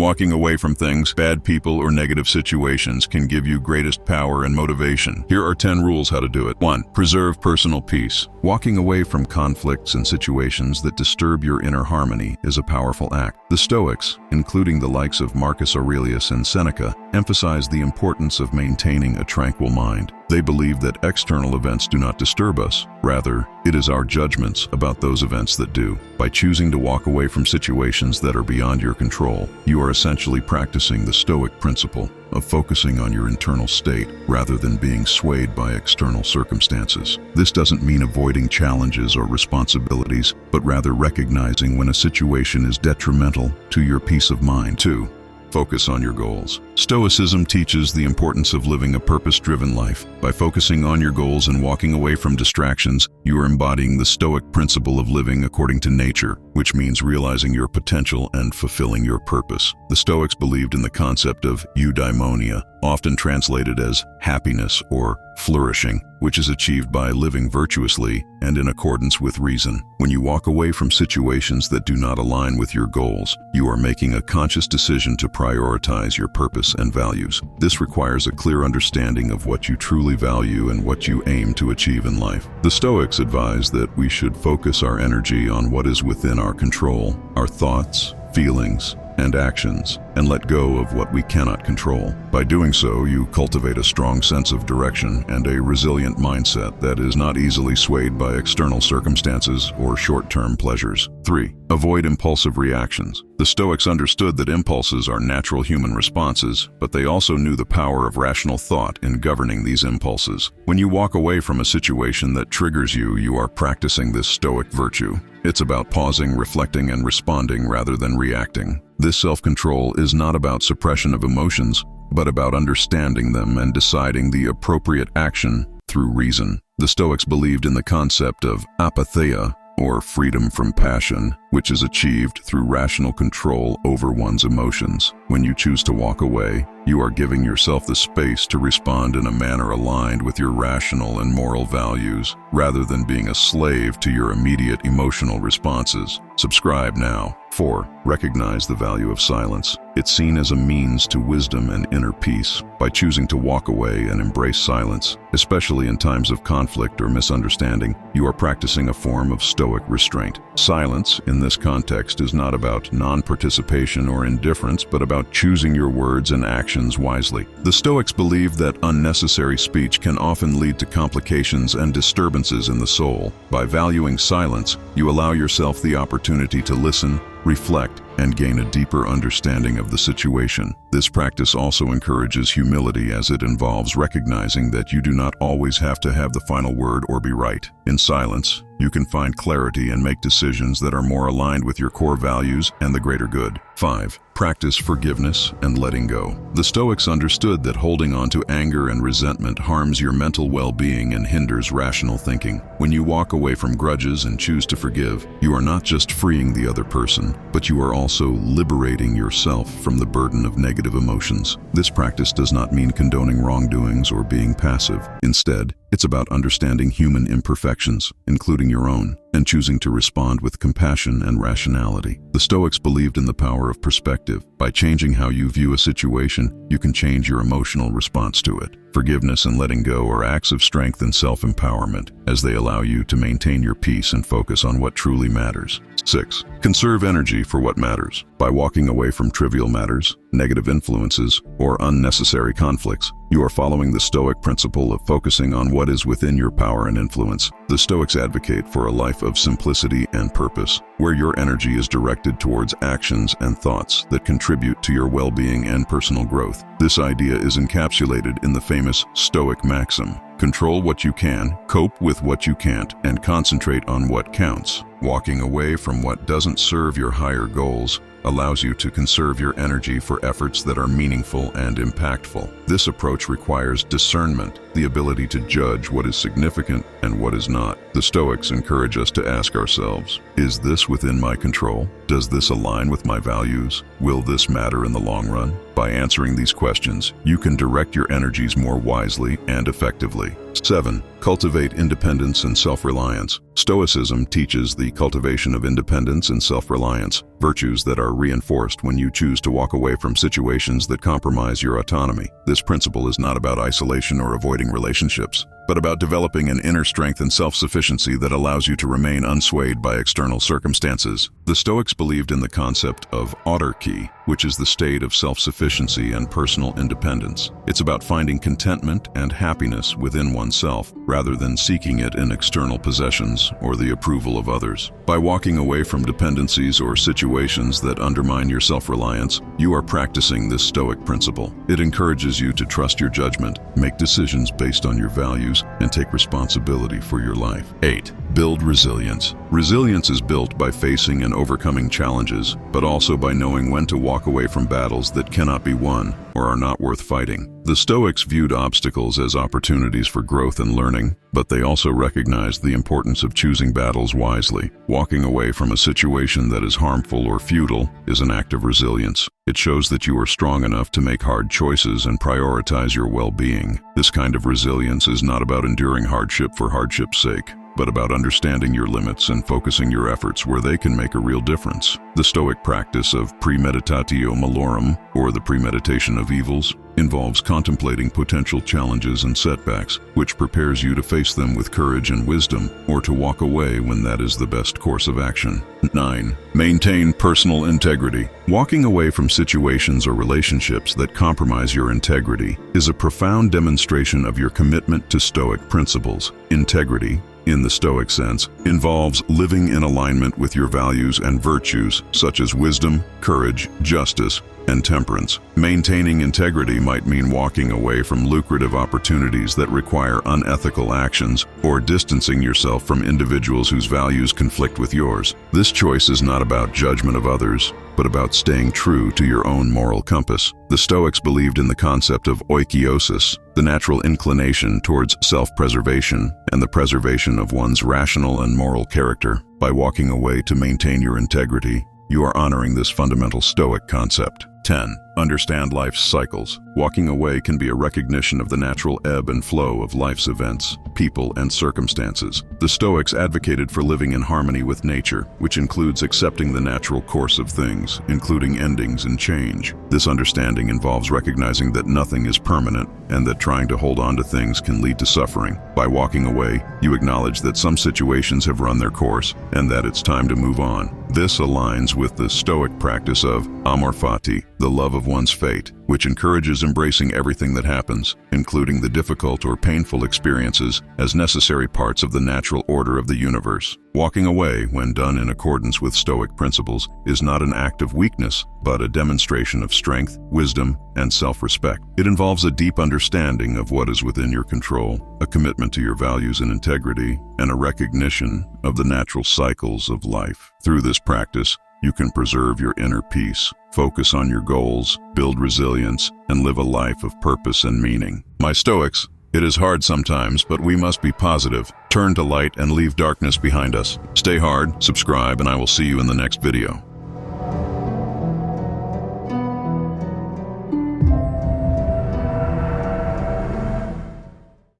Walking away from things, bad people, or negative situations can give you greatest power and motivation. Here are 10 rules how to do it. 1. Preserve personal peace. Walking away from conflicts and situations that disturb your inner harmony is a powerful act. The Stoics, including the likes of Marcus Aurelius and Seneca, emphasize the importance of maintaining a tranquil mind. They believe that external events do not disturb us. Rather, it is our judgments about those events that do. By choosing to walk away from situations that are beyond your control, you are essentially practicing the Stoic principle of focusing on your internal state rather than being swayed by external circumstances. This doesn't mean avoiding challenges or responsibilities, but rather recognizing when a situation is detrimental to your peace of mind. 2. Focus on your goals. Stoicism teaches the importance of living a purpose-driven life. By focusing on your goals and walking away from distractions, you are embodying the Stoic principle of living according to nature, which means realizing your potential and fulfilling your purpose. The Stoics believed in the concept of eudaimonia, often translated as happiness or flourishing, which is achieved by living virtuously and in accordance with reason. When you walk away from situations that do not align with your goals, you are making a conscious decision to prioritize your purpose and values. This requires a clear understanding of what you truly value and what you aim to achieve in life. The Stoics advise that we should focus our energy on what is within our control, our thoughts, feelings, and actions, and let go of what we cannot control. By doing so, you cultivate a strong sense of direction and a resilient mindset that is not easily swayed by external circumstances or short-term pleasures. 3. Avoid impulsive reactions. The Stoics understood that impulses are natural human responses, but they also knew the power of rational thought in governing these impulses. When you walk away from a situation that triggers you, you are practicing this Stoic virtue. It's about pausing, reflecting, and responding rather than reacting. This self-control is not about suppression of emotions, but about understanding them and deciding the appropriate action through reason. The Stoics believed in the concept of apatheia, or freedom from passion, which is achieved through rational control over one's emotions. When you choose to walk away, you are giving yourself the space to respond in a manner aligned with your rational and moral values, rather than being a slave to your immediate emotional responses. Subscribe now. 4. Recognize the value of silence. It's seen as a means to wisdom and inner peace. By choosing to walk away and embrace silence, especially in times of conflict or misunderstanding, you are practicing a form of Stoic restraint. Silence, in this context, is not about non-participation or indifference, but about choosing your words and actions wisely. The Stoics believe that unnecessary speech can often lead to complications and disturbances in the soul. By valuing silence, you allow yourself the opportunity to listen, reflect, and gain a deeper understanding of the situation. This practice also encourages humility, as it involves recognizing that you do not always have to have the final word or be right. In silence, you can find clarity and make decisions that are more aligned with your core values and the greater good. 5. Practice forgiveness and letting go. The Stoics understood that holding on to anger and resentment harms your mental well-being and hinders rational thinking. When you walk away from grudges and choose to forgive, you are not just freeing the other person, but you are also liberating yourself from the burden of negative emotions. This practice does not mean condoning wrongdoings or being passive. Instead, it's about understanding human imperfections, including your own, and choosing to respond with compassion and rationality. The Stoics believed in the power of perspective. By changing how you view a situation, you can change your emotional response to it. Forgiveness and letting go are acts of strength and self-empowerment, as they allow you to maintain your peace and focus on what truly matters. 6. Conserve energy for what matters. By walking away from trivial matters, negative influences, or unnecessary conflicts, you are following the Stoic principle of focusing on what is within your power and influence. The Stoics advocate for a life of simplicity and purpose, where your energy is directed towards actions and thoughts that contribute to your well-being and personal growth. This idea is encapsulated in the famous Stoic maxim: control what you can, cope with what you can't, and concentrate on what counts. Walking away from what doesn't serve your higher goals allows you to conserve your energy for efforts that are meaningful and impactful. This approach requires discernment, the ability to judge what is significant and what is not. The Stoics encourage us to ask ourselves, is this within my control? Does this align with my values? Will this matter in the long run? By answering these questions, you can direct your energies more wisely and effectively. 7. Cultivate independence and self-reliance. Stoicism teaches the cultivation of independence and self-reliance, virtues that are reinforced when you choose to walk away from situations that compromise your autonomy. This principle is not about isolation or avoiding relationships, but about developing an inner strength and self-sufficiency that allows you to remain unswayed by external circumstances. The Stoics believed in the concept of autarky, which is the state of self-sufficiency and personal independence. It's about finding contentment and happiness within oneself, rather than seeking it in external possessions or the approval of others. By walking away from dependencies or situations that undermine your self-reliance, you are practicing this Stoic principle. It encourages you to trust your judgment, make decisions based on your values, and take responsibility for your life. 8. Build resilience. Resilience is built by facing and overcoming challenges, but also by knowing when to walk away from battles that cannot be won or are not worth fighting. The Stoics viewed obstacles as opportunities for growth and learning, but they also recognized the importance of choosing battles wisely. Walking away from a situation that is harmful or futile is an act of resilience. It shows that you are strong enough to make hard choices and prioritize your well-being. This kind of resilience is not about enduring hardship for hardship's sake, but about understanding your limits and focusing your efforts where they can make a real difference. The Stoic practice of premeditatio malorum, or the premeditation of evils, involves contemplating potential challenges and setbacks, which prepares you to face them with courage and wisdom, or to walk away when that is the best course of action. 9. Maintain personal integrity. Walking away from situations or relationships that compromise your integrity is a profound demonstration of your commitment to Stoic principles. Integrity, in the Stoic sense, involves living in alignment with your values and virtues, such as wisdom, courage, justice, and temperance. Maintaining integrity might mean walking away from lucrative opportunities that require unethical actions, or distancing yourself from individuals whose values conflict with yours. This choice is not about judgment of others, but about staying true to your own moral compass. The Stoics believed in the concept of oikeiosis, the natural inclination towards self-preservation and the preservation of one's rational and moral character. By walking away to maintain your integrity, you are honoring this fundamental Stoic concept. 10. Understand life's cycles. Walking away can be a recognition of the natural ebb and flow of life's events, people, and circumstances. The Stoics advocated for living in harmony with nature, which includes accepting the natural course of things, including endings and change. This understanding involves recognizing that nothing is permanent and that trying to hold on to things can lead to suffering. By walking away, you acknowledge that some situations have run their course and that it's time to move on. This aligns with the Stoic practice of amor fati, the love of one's fate, which encourages embracing everything that happens, including the difficult or painful experiences, as necessary parts of the natural order of the universe. Walking away, when done in accordance with Stoic principles, is not an act of weakness, but a demonstration of strength, wisdom, and self-respect. It involves a deep understanding of what is within your control, a commitment to your values and integrity, and a recognition of the natural cycles of life. Through this practice, you can preserve your inner peace, focus on your goals, build resilience, and live a life of purpose and meaning. My Stoics, it is hard sometimes, but we must be positive. Turn to light and leave darkness behind us. Stay hard, subscribe, and I will see you in the next video.